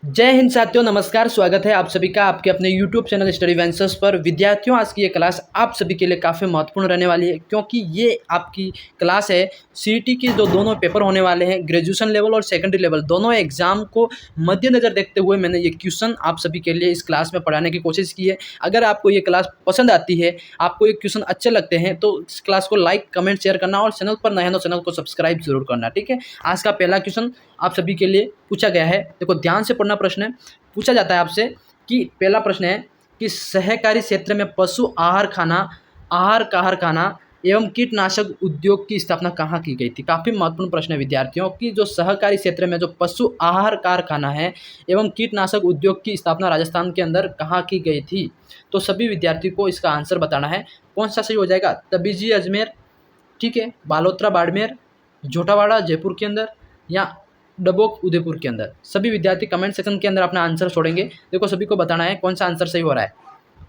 जय हिंद साथियों, नमस्कार। स्वागत है आप सभी का आपके अपने YouTube चैनल स्टडी वेंचर्स पर। विद्यार्थियों, आज की ये क्लास आप सभी के लिए काफ़ी महत्वपूर्ण रहने वाली है, क्योंकि ये आपकी क्लास है सीईटी की जो दोनों पेपर होने वाले हैं, ग्रेजुएशन लेवल और सेकेंडरी लेवल दोनों एग्जाम को मद्देनज़र देखते हुए मैंने ये क्वेश्चन आप सभी के लिए इस क्लास में पढ़ाने की कोशिश की है। अगर आपको ये क्लास पसंद आती है, आपको ये क्वेश्चन अच्छे लगते हैं, तो इस क्लास को लाइक, कमेंट, शेयर करना और चैनल पर नए हैं तो चैनल को सब्सक्राइब जरूर करना। ठीक है, आज का पहला क्वेश्चन आप सभी के लिए पूछा गया है। देखो, ध्यान से पढ़ना। प्रश्न है, पूछा जाता है आपसे कि पहला प्रश्न है कि सहकारी क्षेत्र में पशु आहार कारखाना एवं कीटनाशक उद्योग की स्थापना कहाँ की गई थी। काफ़ी महत्वपूर्ण प्रश्न है विद्यार्थियों कि जो सहकारी क्षेत्र में जो पशु आहार कारखाना है एवं कीटनाशक उद्योग की स्थापना राजस्थान के अंदर कहाँ की गई थी। तो सभी विद्यार्थियों को इसका आंसर बताना है। कौन सा सही हो जाएगा? तबीजी अजमेर, ठीक है, बालोतरा बाड़मेर, झोटावाड़ा जयपुर के अंदर, या डबोक उदयपुर के अंदर। सभी विद्यार्थी कमेंट सेक्शन के अंदर अपना आंसर छोड़ेंगे। देखो, सभी को बताना है कौन सा आंसर सही हो रहा है।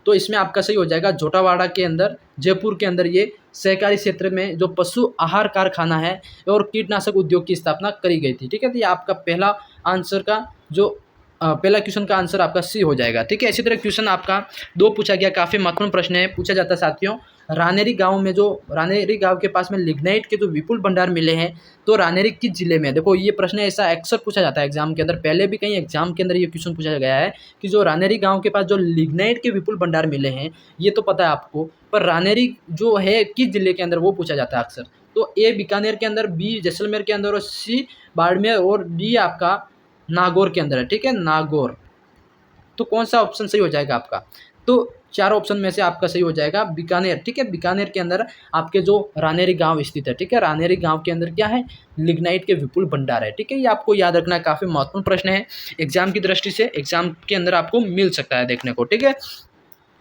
तो इसमें आपका सही हो जाएगा झोटावाड़ा के अंदर, जयपुर के अंदर ये सहकारी क्षेत्र में जो पशु आहार कारखाना है और कीटनाशक उद्योग की स्थापना करी गई थी। ठीक है, तो ये आपका पहला आंसर का जो पहला क्वेश्चन का आंसर आपका सी हो जाएगा। ठीक है, इसी तरह क्वेश्चन आपका 2 पूछा गया। काफ़ी महत्वपूर्ण प्रश्न है। पूछा जाता है साथियों, रानेरी गांव के पास में लिग्नाइट के जो विपुल भंडार मिले हैं, तो रानेरी किस जिले में? देखो, ये प्रश्न ऐसा अक्सर पूछा जाता है एग्जाम के अंदर। पहले भी कई एग्जाम के अंदर ये क्वेश्चन पूछा गया है कि जो रानेरी गांव के पास जो लिग्नाइट के विपुल भंडार मिले हैं, ये तो पता है आपको, पर रानेरी जो है किस जिले के अंदर वो पूछा जाता है अक्सर। तो ए बीकानेर के अंदर, बी जैसलमेर के अंदर और सी बाड़मेर और डी आपका नागौर के अंदर है। ठीक है, नागौर। तो कौन सा ऑप्शन सही हो जाएगा आपका? तो 4 ऑप्शन में से आपका सही हो जाएगा बीकानेर। ठीक है, बीकानेर के अंदर आपके जो रानेरी गांव स्थित है। ठीक है, रानेरी गांव के अंदर क्या है? लिग्नाइट के विपुल भंडार है। ठीक है, ये आपको याद रखना, काफ़ी महत्वपूर्ण प्रश्न है एग्जाम की दृष्टि से। एग्जाम के अंदर आपको मिल सकता है देखने को। ठीक है,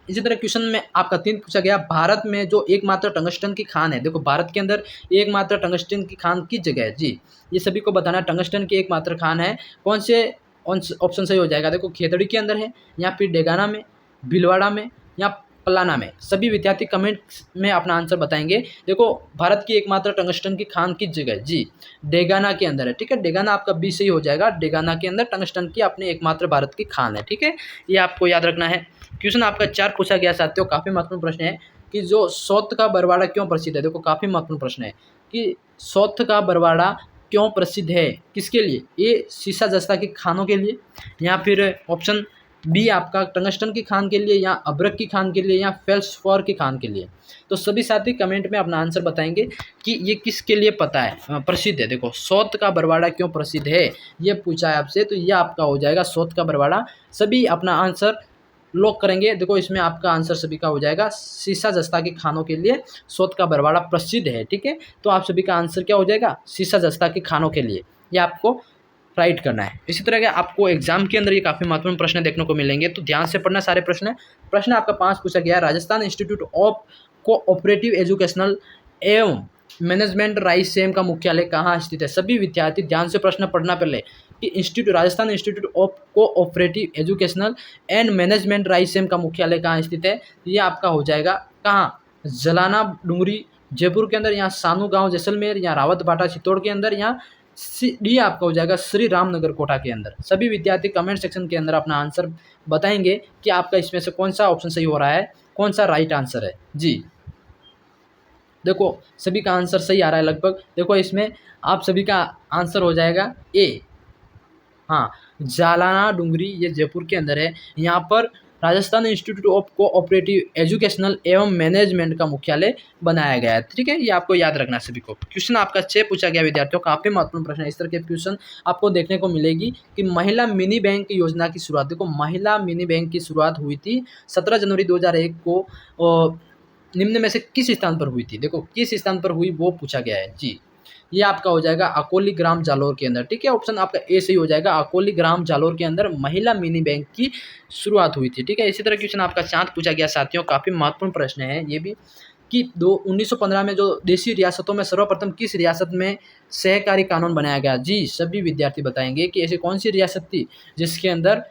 इसी तरह क्वेश्चन में आपका 3 पूछा गया, भारत में जो एकमात्र टंगस्टन की खान है। देखो, भारत के अंदर एकमात्र टंगस्टन की खान किस जगह है? जी, ये सभी को बताना। टंगस्टन की एकमात्र खान है कौन से? ऑप्शन सही हो जाएगा। देखो, खेतड़ी के अंदर है, या फिर डेगाना में, भीलवाड़ा में, या पलाना में। सभी विद्यार्थी कमेंट में अपना आंसर बताएंगे। देखो, भारत की एकमात्र टंगस्टन की खान किस जगह है? जी, डेगाना के अंदर है। ठीक है, डेगाना आपका बी सही हो जाएगा। डेगाना के अंदर टंगस्टन की अपने एकमात्र भारत की खान है। ठीक है, ये आपको याद रखना है। क्वेश्चन आपका 4 पूछा गया साथियों, काफ़ी महत्वपूर्ण प्रश्न है कि जो सौत का बरवाड़ा क्यों प्रसिद्ध है। देखो, काफ़ी महत्वपूर्ण प्रश्न है कि सौत का बरवाड़ा क्यों प्रसिद्ध है, किसके लिए? ए सीसा जस्ता की खानों के लिए, या फिर ऑप्शन बी आपका टंगस्टन की खान के लिए, या अब्रक की खान के लिए, या फेल्सफोर की खान के लिए। तो सभी साथी कमेंट में अपना आंसर बताएंगे कि ये किसके लिए पता है, प्रसिद्ध है। देखो, सौत का बरवाड़ा क्यों प्रसिद्ध है, ये पूछा है आपसे, तो ये आपका हो जाएगा सौत का बरवाड़ा। सभी अपना आंसर लॉक करेंगे। देखो, इसमें आपका आंसर सभी का हो जाएगा सीसा जस्ता के खानों के लिए सौत का बरवाड़ा प्रसिद्ध है। ठीक है, तो आप सभी का आंसर क्या हो जाएगा? सीसा जस्ता के खानों के लिए। ये आपको राइट करना है। इसी तरह के आपको एग्जाम के अंदर ये काफ़ी महत्वपूर्ण प्रश्न देखने को मिलेंगे, तो ध्यान से पढ़ना सारे प्रश्न। प्रश्न आपका 5 पूछा गया है, Rajasthan institute of cooperative educational एवं मैनेजमेंट रायसेन का मुख्यालय कहाँ स्थित है। सभी विद्यार्थी ध्यान से प्रश्न पढ़ना पहले कि Rajasthan institute of cooperative educational and management Raisen का मुख्यालय कहाँ स्थित है। ये आपका हो जाएगा कहाँ? जलाना डूंगरी जयपुर के अंदर, यहाँ सानू गांव जैसलमेर, या रावत भाटा चित्तौड़ के अंदर, या डी आपका हो जाएगा श्री रामनगर कोटा के अंदर। सभी विद्यार्थी कमेंट सेक्शन के अंदर अपना आंसर बताएंगे कि आपका इसमें से कौन सा ऑप्शन सही हो रहा है, कौन सा राइट आंसर है। जी, देखो, सभी का आंसर सही आ रहा है लगभग। देखो, इसमें आप सभी का आंसर हो जाएगा ए, हाँ, जालाना डूंगरी, ये जयपुर के अंदर है। यहाँ पर Rajasthan institute of cooperative educational एवं मैनेजमेंट का मुख्यालय बनाया गया है। ठीक है, ये आपको याद रखना सभी को। क्वेश्चन आपका 6 पूछा गया विद्यार्थियों, काफ़ी महत्वपूर्ण प्रश्न है। इस तरह के क्वेश्चन आपको देखने को मिलेगी कि महिला मिनी बैंक योजना की शुरुआत। देखो, महिला मिनी बैंक की शुरुआत हुई थी 17 जनवरी 2001 को। निम्न में से किस स्थान पर हुई थी? देखो, किस स्थान पर हुई वो पूछा गया है। जी, ये आपका हो जाएगा अकोली ग्राम जालोर के अंदर। ठीक है, ऑप्शन आपका ए सही हो जाएगा। अकोली ग्राम जालोर के अंदर महिला मिनी बैंक की शुरुआत हुई थी। ठीक है, इसी तरह क्वेश्चन आपका 7 पूछा गया साथियों, काफ़ी महत्वपूर्ण प्रश्न है ये भी कि 1915 में जो देशी रियासतों में सर्वप्रथम किस रियासत में सहकारी कानून बनाया गया। जी, सभी विद्यार्थी बताएंगे कि ऐसी कौन सी रियासत थी जिसके अंदर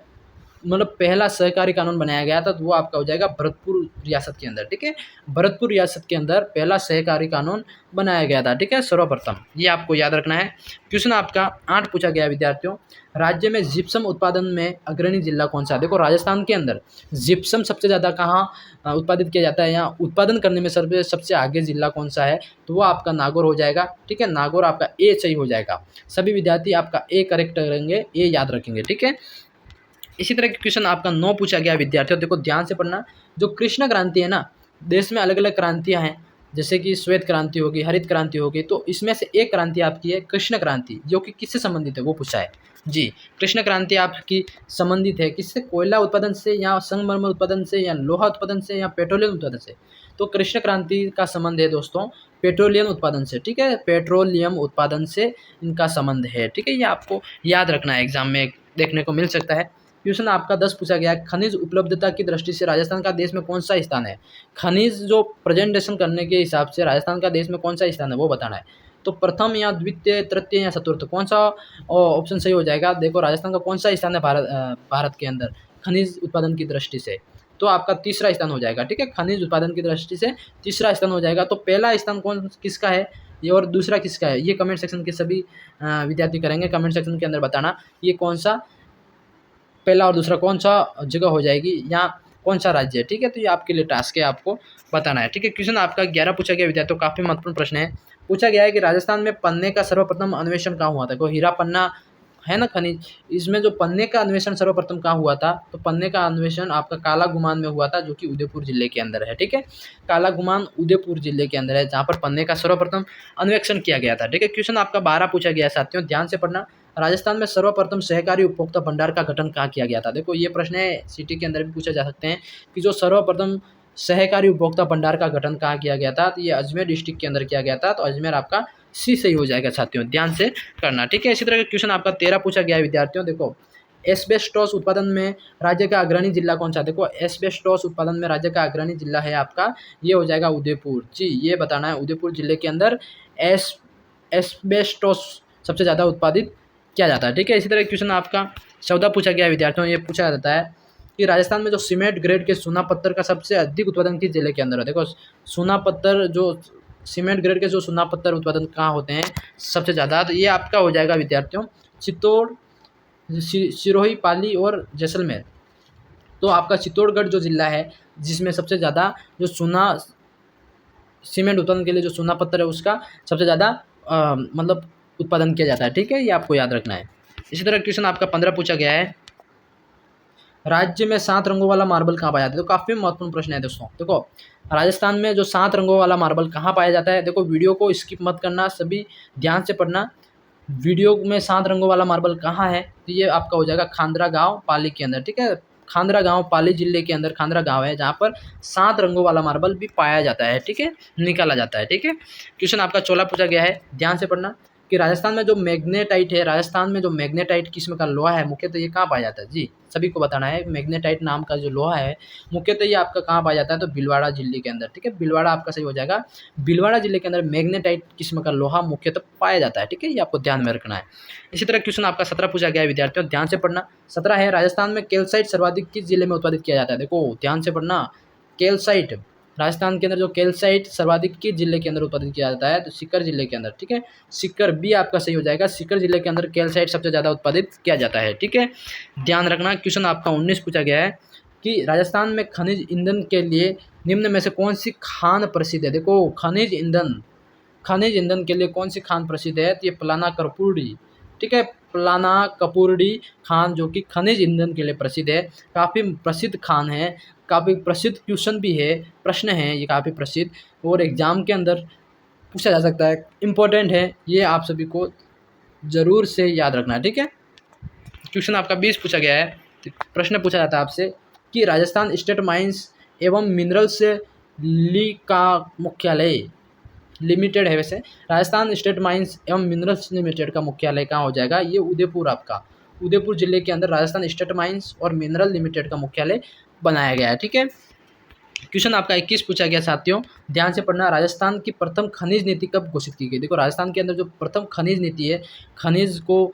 मतलब पहला सहकारी कानून बनाया गया था, तो वो आपका हो जाएगा भरतपुर रियासत के अंदर, ठीक है। भरतपुर रियासत के अंदर पहला सहकारी कानून बनाया गया था, ठीक है, सर्वप्रथम। ये आपको याद रखना है। क्वेश्चन आपका 8 पूछा गया है विद्यार्थियों, राज्य में जिप्सम उत्पादन में अग्रणी जिला कौन सा है? देखो राजस्थान के अंदर जिप्सम सबसे ज़्यादा कहाँ उत्पादित किया जाता है, या उत्पादन करने में सबसे आगे जिला कौन सा है? तो वो आपका नागौर हो जाएगा, ठीक है। नागौर आपका ए सही हो जाएगा। सभी विद्यार्थी आपका ए करेक्ट करेंगे, ए याद रखेंगे, ठीक है। इसी तरह के क्वेश्चन आपका 9 पूछा गया विद्यार्थियों, देखो ध्यान से पढ़ना। जो कृष्ण क्रांति है ना, देश में अलग अलग क्रांतियां हैं, जैसे कि श्वेत क्रांति होगी, हरित क्रांति होगी, तो इसमें से एक क्रांति आपकी है कृष्ण क्रांति, जो कि किससे संबंधित है वो पूछा है जी। कृष्ण क्रांति आपकी संबंधित है किससे? कोयला उत्पादन से, या संगमरमर उत्पादन से, या लोहा उत्पादन से, या पेट्रोलियम उत्पादन से? तो कृष्ण क्रांति का संबंध है दोस्तों पेट्रोलियम उत्पादन से, ठीक है। पेट्रोलियम उत्पादन से इनका संबंध है, ठीक है। ये आपको याद रखना है, एग्जाम में देखने को मिल सकता है। क्वेश्चन आपका 10 पूछा गया है, खनिज उपलब्धता की दृष्टि से राजस्थान का देश में कौन सा स्थान है? खनिज जो प्रेजेंटेशन करने के हिसाब से राजस्थान का देश में कौन सा स्थान है वो बताना है। तो प्रथम या द्वितीय, तृतीय या चतुर्थ, कौन सा ऑप्शन सही हो जाएगा? देखो राजस्थान का कौन सा स्थान है भारत के अंदर खनिज उत्पादन की दृष्टि से? तो आपका तीसरा स्थान हो जाएगा, ठीक है। खनिज उत्पादन की दृष्टि से तीसरा स्थान हो जाएगा। तो पहला स्थान कौन किसका है ये, और दूसरा किसका है, ये कमेंट सेक्शन के सभी विद्यार्थी करेंगे। कमेंट सेक्शन के अंदर बताना ये कौन सा पहला और दूसरा कौन सा जगह हो जाएगी, या कौन सा राज्य है, ठीक है। तो ये आपके लिए टास्क है, आपको बताना है, ठीक है। क्वेश्चन आपका 11 पूछा गया विद्यार्थियों, काफी महत्वपूर्ण प्रश्न है। पूछा गया है कि राजस्थान में पन्ने का सर्वप्रथम अन्वेषण कहाँ हुआ था? देखो हीरा पन्ना है ना खनिज, इसमें जो पन्ने का अन्वेषण सर्वप्रथम कहाँ हुआ था? तो पन्ने का अन्वेषण आपका काला गुमान में हुआ था, जो कि उदयपुर जिले के अंदर है, ठीक है। काला गुमान उदयपुर जिले के अंदर है, जहाँ पर पन्ने का सर्वप्रथम अन्वेषण किया गया था, ठीक है। क्वेश्चन आपका 12 पूछा गया है साथियों, ध्यान से पढ़ना। राजस्थान में सर्वप्रथम सहकारी उपभोक्ता भंडार का गठन कहाँ किया गया था? देखो ये प्रश्न है, सिटी के अंदर भी पूछा जा सकते हैं कि जो सर्वप्रथम सहकारी उपभोक्ता भंडार का गठन कहाँ किया गया था? तो ये अजमेर डिस्ट्रिक्ट के अंदर किया गया था। तो अजमेर आपका सी सही हो जाएगा साथियों, ध्यान से करना, ठीक है। इसी तरह का क्वेश्चन आपका 13 पूछा गया है विद्यार्थियों, देखो एस्बेस्टोस उत्पादन में राज्य का अग्रणी जिला कौन सा? देखो एस्बेस्टोस उत्पादन में राज्य का अग्रणी जिला है आपका, ये हो जाएगा उदयपुर जी। ये बताना है उदयपुर जिले के अंदर एस्बेस्टोस सबसे ज़्यादा उत्पादित किया जाता है, ठीक है। इसी तरह क्वेश्चन आपका 14 पूछा गया है विद्यार्थियों, ये पूछा जाता है कि राजस्थान में जो सीमेंट ग्रेड के सोना पत्थर का सबसे अधिक उत्पादन किस जिले के अंदर है? देखो सोना पत्थर जो सीमेंट ग्रेड के जो सोना पत्थर उत्पादन कहाँ होते हैं सबसे ज़्यादा? तो ये आपका हो जाएगा विद्यार्थियों चित्तौड़, सिरोही, पाली और जैसलमेर। तो आपका चित्तौड़गढ़ जो जिला है, जिसमें सबसे ज़्यादा जो सोना सीमेंट उत्पादन के लिए जो सोना पत्थर है उसका सबसे ज़्यादा मतलब उत्पादन किया जाता है, ठीक है। ये आपको याद रखना है। इसी तरह क्वेश्चन आपका 15 पूछा गया है, राज्य में 7 रंगों वाला मार्बल कहाँ पाया जाता है? तो काफ़ी महत्वपूर्ण प्रश्न है दोस्तों। देखो राजस्थान में जो 7 रंगों वाला मार्बल कहाँ पाया जाता है? देखो वीडियो को स्किप मत करना, सभी ध्यान से पढ़ना। वीडियो में 7 रंगों वाला मार्बल कहाँ है? तो ये आपका हो जाएगा खांदरा गांव पाली के अंदर, ठीक है। खांदरा गांव पाली जिले के अंदर खांदरा गांव है, जहाँ पर 7 रंगों वाला मार्बल भी पाया जाता है, ठीक है, निकाला जाता है, ठीक है। क्वेश्चन आपका 16 पूछा गया है, ध्यान से पढ़ना कि राजस्थान में जो मैग्नेटाइट है, राजस्थान में जो मैग्नेटाइट किस्म का लोहा है मुख्यतः ये कहाँ पाया जाता है? जी सभी को बताना है। मैग्नेटाइट नाम का जो लोहा है मुख्यतः ये आपका कहाँ पाया जाता है? तो भीलवाड़ा जिले के अंदर, ठीक है। भीलवाड़ा आपका सही हो जाएगा। भीलवाड़ा जिले के अंदर मैग्नेटाइट किस्म का लोहा मुख्यतः पाया जाता है, ठीक है। ये आपको ध्यान में रखना है। इसी तरह क्वेश्चन आपका 17 पूछा गया है विद्यार्थियों, ध्यान से पढ़ना। 17 है, राजस्थान में कैल्साइट सर्वाधिक किस जिले में उत्पादित किया जाता है? देखो ध्यान से पढ़ना, कैल्साइट राजस्थान के अंदर जो कैल्साइट सर्वाधिक किस जिले के अंदर उत्पादित किया जाता है? तो सीकर जिले के अंदर, ठीक है। सीकर बी आपका सही हो जाएगा। सीकर जिले के अंदर कैल्साइट सबसे ज़्यादा उत्पादित किया जाता है, ठीक है, ध्यान रखना। क्वेश्चन आपका 19 पूछा गया है कि राजस्थान में खनिज ईंधन के लिए निम्न में से कौन सी खान प्रसिद्ध है? देखो खनिज ईंधन के लिए कौन सी खान प्रसिद्ध है? तो ये प्लाना कपूर्डी, ठीक है, प्लाना कपूर्डी खान, जो कि खनिज ईंधन के लिए प्रसिद्ध है। काफ़ी प्रसिद्ध खान है, काफ़ी प्रसिद्ध क्वेश्चन भी है, प्रश्न है ये काफ़ी प्रसिद्ध, और एग्जाम के अंदर पूछा जा सकता है, इम्पोर्टेंट है, ये आप सभी को ज़रूर से याद रखना है, ठीक है। क्वेश्चन आपका 20 पूछा गया है, प्रश्न पूछा जाता है आपसे कि राजस्थान स्टेट माइंस एवं मिनरल्स ली का मुख्यालय लिमिटेड है, वैसे राजस्थान स्टेट माइंस एवं मिनरल्स लिमिटेड का मुख्यालय कहाँ हो जाएगा? ये उदयपुर, आपका उदयपुर जिले के अंदर राजस्थान स्टेट माइंस और मिनरल लिमिटेड का मुख्यालय बनाया गया है, ठीक है। क्वेश्चन आपका 21 पूछा गया साथियों, ध्यान से पढ़ना। राजस्थान की प्रथम खनिज नीति कब घोषित की गई? देखो राजस्थान के अंदर जो प्रथम खनिज नीति है, खनिज को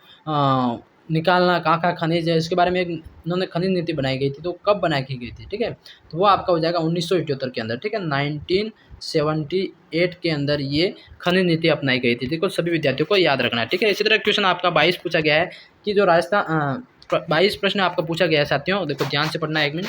निकालना कहाँ कहाँ खनिज है, इसके बारे में एक उन्होंने खनिज नीति बनाई गई थी, तो कब बनाई गई थी, ठीक है, तो वो आपका हो जाएगा 1978 के अंदर, ठीक है, 1978 के अंदर ये खनिज नीति अपनाई गई थी। देखो सभी विद्यार्थियों को याद रखना है, ठीक है। इसी तरह क्वेश्चन आपका 22 पूछा गया है कि जो राजस्थान 22 प्रश्न आपका पूछा गया है साथियों, देखो ध्यान से पढ़ना है, 1 मिनट।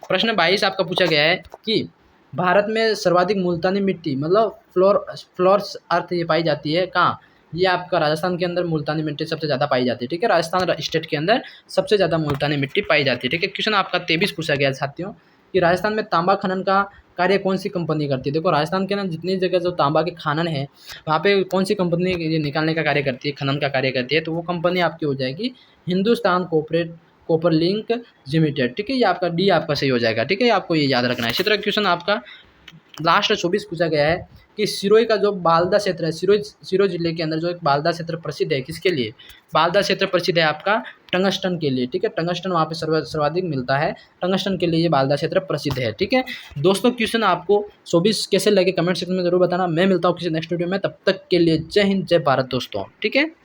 प्रश्न 22 आपका पूछा गया है कि भारत में सर्वाधिक मुल्तानी मिट्टी मतलब फ्लोर्स अर्थ ये पाई जाती है कहाँ, ये आपका राजस्थान के अंदर मुल्तानी मिट्टी सबसे ज़्यादा पाई जाती है, ठीक है, राजस्थान स्टेट के अंदर सबसे ज़्यादा मुल्तानी मिट्टी पाई जाती है, ठीक है। क्वेश्चन आपका 23 पूछा गया है साथियों कि राजस्थान में तांबा खनन का कार्य कौन सी कंपनी करती है। देखो राजस्थान के अंदर जितनी जगह जो तांबा के खनन है वहाँ पे कौन सी कंपनी ये निकालने का कार्य करती है, खनन का कार्य करती है, तो वो कंपनी आपकी हो जाएगी हिंदुस्तान कॉपर लिंक लिमिटेड, ठीक है, ये आपका डी आपका सही हो जाएगा, ठीक है, आपको ये याद रखना है। इसी तरह क्वेश्चन आपका लास्ट 24 पूछा गया है कि सिरोही का जो बालदा क्षेत्र है, सिरोही जिले के अंदर जो एक बालदा क्षेत्र प्रसिद्ध है, किसके लिए बालदा क्षेत्र प्रसिद्ध है, आपका टंगस्टन के लिए, ठीक है, टंगस्टन वहाँ पे सर्वाधिक मिलता है, टंगस्टन के लिए ये बालदा क्षेत्र प्रसिद्ध है, ठीक है। दोस्तों क्वेश्चन आपको 24 कैसे लगे कमेंट सेक्शन में जरूर बताना। मैं मिलता हूँ किसी नेक्स्ट वीडियो में, तब तक के लिए जय हिंद जय भारत दोस्तों, ठीक है।